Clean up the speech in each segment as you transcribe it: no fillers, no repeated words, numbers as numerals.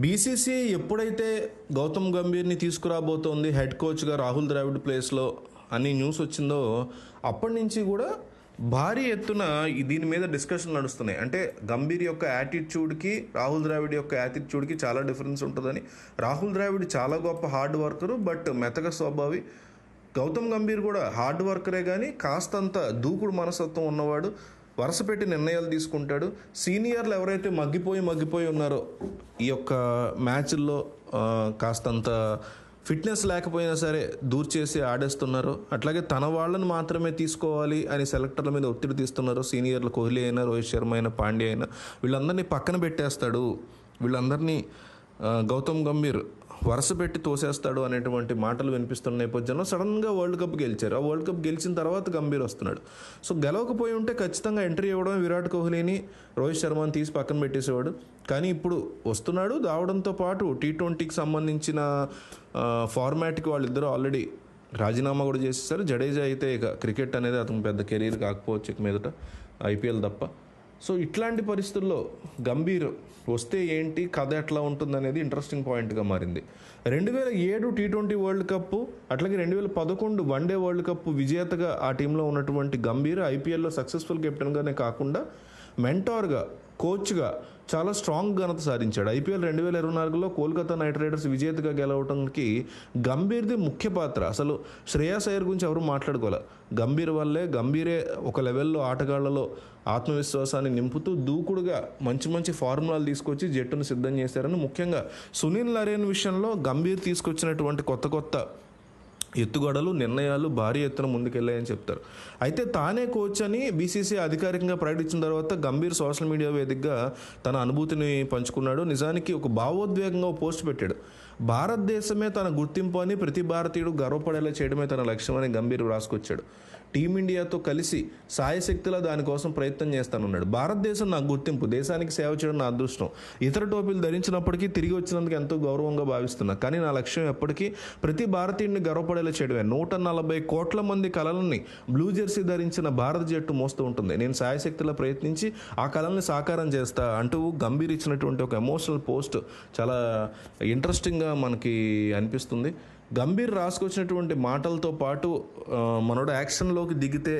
BCCI ఎప్పుడైతే Gautam గంభీర్ని తీసుకురాబోతోంది head కోచ్గా రాహుల్ ద్రావిడ్ ప్లేస్లో అని న్యూస్ వచ్చిందో అప్పటి నుంచి కూడా భారీ ఎత్తున దీని మీద డిస్కషన్ నడుస్తున్నాయి. అంటే గంభీర్ యొక్క యాటిట్యూడ్కి రాహుల్ ద్రావిడ్ యొక్క యాటిట్యూడ్కి చాలా డిఫరెన్స్ ఉంటుందని. రాహుల్ ద్రావిడ్ చాలా గొప్ప హార్డ్ వర్కరు, బట్ మెతక స్వభావి. గౌతమ్ గంభీర్ కూడా హార్డ్ వర్కరే కానీ కాస్తంత దూకుడు మనస్తత్వం ఉన్నవాడు, వరుస పెట్టి నిర్ణయాలు తీసుకుంటాడు. సీనియర్లు ఎవరైతే మగ్గిపోయి ఉన్నారో ఈ యొక్క మ్యాచ్ల్లో కాస్తంత ఫిట్నెస్ లేకపోయినా సరే దూర్చేసి ఆడేస్తున్నారు. అట్లాగే తన వాళ్ళని మాత్రమే తీసుకోవాలి అని సెలెక్టర్ల మీద ఒత్తిడి తీస్తున్నారు. సీనియర్లు కోహ్లీ అయినా, రోహిత్ శర్మ అయినా, పాండ్యా అయినా వీళ్ళందరినీ పక్కన పెట్టేస్తాడు, వీళ్ళందరినీ గౌతమ్ గంభీర్ వరుస పెట్టి తోసేస్తాడు అనేటువంటి మాటలు వినిపిస్తున్న నేపథ్యంలో సడన్గా వరల్డ్ కప్ గెలిచారు. ఆ వరల్డ్ కప్ గెలిచిన తర్వాత గంభీర్ వస్తున్నాడు. సో గెలవకపోయి ఉంటే ఖచ్చితంగా ఎంట్రీ ఇవ్వడం, విరాట్ కోహ్లీని, రోహిత్ శర్మని తీసి పక్కన పెట్టేసేవాడు. కానీ ఇప్పుడు వస్తున్నాడు. రావడంతో పాటు T20కి సంబంధించిన ఫార్మాట్కి వాళ్ళిద్దరూ ఆల్రెడీ రాజీనామా కూడా చేసేసారు. జడేజా అయితే ఇక క్రికెట్ అనేది అతను పెద్ద కెరీర్ కాకపోవచ్చు ఇక మీదట, IPL తప్ప. సో ఇట్లాంటి పరిస్థితుల్లో గంభీర్ వస్తే ఏంటి, కథ ఎట్లా ఉంటుంది అనేది ఇంట్రెస్టింగ్ పాయింట్గా మారింది. 2007 T20 వరల్డ్ కప్, అట్లాగే 2011 వన్డే వరల్డ్ కప్ విజేతగా ఆ టీంలో ఉన్నటువంటి గంభీర్ IPLలో సక్సెస్ఫుల్ కెప్టెన్గానే కాకుండా మెంటార్గా, కోచ్గా చాలా స్ట్రాంగ్ ఘనత సాధించాడు. IPL 2024లో కోల్కతా నైట్ రైడర్స్ విజేతగా గెలవడానికి గంభీర్ది ముఖ్య పాత్ర. అసలు శ్రేయస్ అయ్యర్ గురించి ఎవరు మాట్లాడుకోవాలి. గంభీరే ఒక లెవెల్లో ఆటగాళ్లలో ఆత్మవిశ్వాసాన్ని నింపుతూ దూకుడుగా మంచి ఫార్ములాలు తీసుకొచ్చి జట్టును సిద్ధం చేశారని, ముఖ్యంగా సునీల్ నరేన్ విషయంలో గంభీర్ తీసుకొచ్చినటువంటి కొత్త ఎత్తుగడలు, నిర్ణయాలు భారీ ఎత్తున ముందుకెళ్ళాయని చెప్తారు. అయితే తానే కోచ్ అని BCCI అధికారికంగా ప్రకటించిన తర్వాత గంభీర్ సోషల్ మీడియా వేదికగా తన అనుభూతిని పంచుకున్నాడు. నిజానికి ఒక భావోద్వేగంగా పోస్ట్ పెట్టాడు. భారతదేశమే తన గుర్తింపు అని, ప్రతి భారతీయుడు గర్వపడేలా చేయడమే తన లక్ష్యమని గంభీర్ రాసుకొచ్చాడు. టీమిండియాతో కలిసి సాయశక్తిలా దానికోసం ప్రయత్నం చేస్తానన్నాడు. భారతదేశం నా గుర్తింపు, దేశానికి సేవ చేయడం నా అదృష్టం. ఇతర టోపీలు ధరించినప్పటికీ తిరిగి వచ్చినందుకు ఎంతో గౌరవంగా భావిస్తున్నా. కానీ నా లక్ష్యం ఎప్పటికీ ప్రతి భారతీయుడిని గర్వపడేలా చేయడమే. 140 కోట్ల మంది కలలని బ్లూ జెర్సీ ధరించిన భారత జట్టు మోస్తూ ఉంటుంది. నేను సాయశక్తిలా ప్రయత్నించి ఆ కళల్ని సాకారం చేస్తా అంటూ గంభీర్ ఇచ్చినటువంటి ఒక ఎమోషనల్ పోస్ట్ చాలా ఇంట్రెస్టింగ్గా మనకి అనిపిస్తుంది. గంభీర్ రాసుకొచ్చినటువంటి మాటలతో పాటు మనోడు యాక్షన్లోకి దిగితే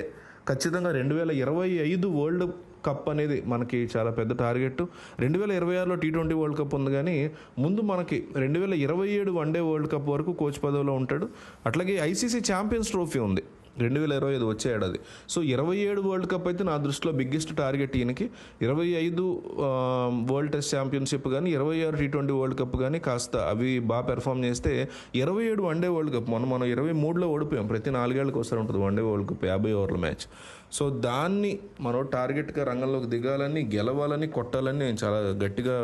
ఖచ్చితంగా 2025 వరల్డ్ కప్ అనేది మనకి చాలా పెద్ద టార్గెట్. 2026లో T20 వరల్డ్ కప్ ఉంది, కానీ ముందు మనకి 2027 వన్డే వరల్డ్ కప్ వరకు కోచ్ పదవిలో ఉంటాడు. అట్లాగే ICC ఛాంపియన్స్ ట్రోఫీ ఉంది 2025 వచ్చే ఏడాది. సో 27 వరల్డ్ కప్ అయితే నా దృష్టిలో బిగ్గెస్ట్ టార్గెట్ ఈయనకి. 25 వరల్డ్ టెస్ట్ ఛాంపియన్షిప్ కానీ, 26 T20 వరల్డ్ కప్ కానీ కాస్త అవి బాగా పెర్ఫామ్ చేస్తే 27 వన్డే వరల్డ్ కప్, మనం 23లో ఓడిపోయాం. ప్రతి 4 ఏళ్ళకి ఒకసారి ఉంటుంది వన్డే వరల్డ్ కప్, 50 ఓవర్ల మ్యాచ్. సో దాన్ని మనం టార్గెట్గా రంగంలోకి దిగాలని, గెలవాలని, కొట్టాలని నేను చాలా గట్టిగా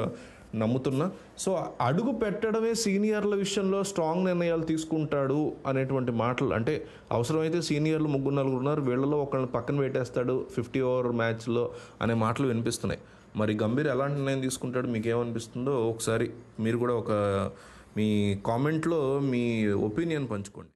నమ్ముతున్నా. సో అడుగు పెట్టడమే సీనియర్ల విషయంలో స్ట్రాంగ్ నిర్ణయాలు తీసుకుంటాడు అనేటువంటి మాటలు, అంటే అవసరమైతే సీనియర్లు 3-4 ఉన్నారు, వీళ్ళలో ఒకళ్ళని పక్కన పెట్టేస్తాడు 50 ఓవర్ మ్యాచ్లో అనే మాటలు వినిపిస్తున్నాయి. మరి గంభీర్ ఎలాంటి నిర్ణయం తీసుకుంటాడు, మీకు ఏమనిపిస్తుందో ఒకసారి మీరు కూడా మీ కామెంట్లో మీ ఒపీనియన్ పంచుకోండి.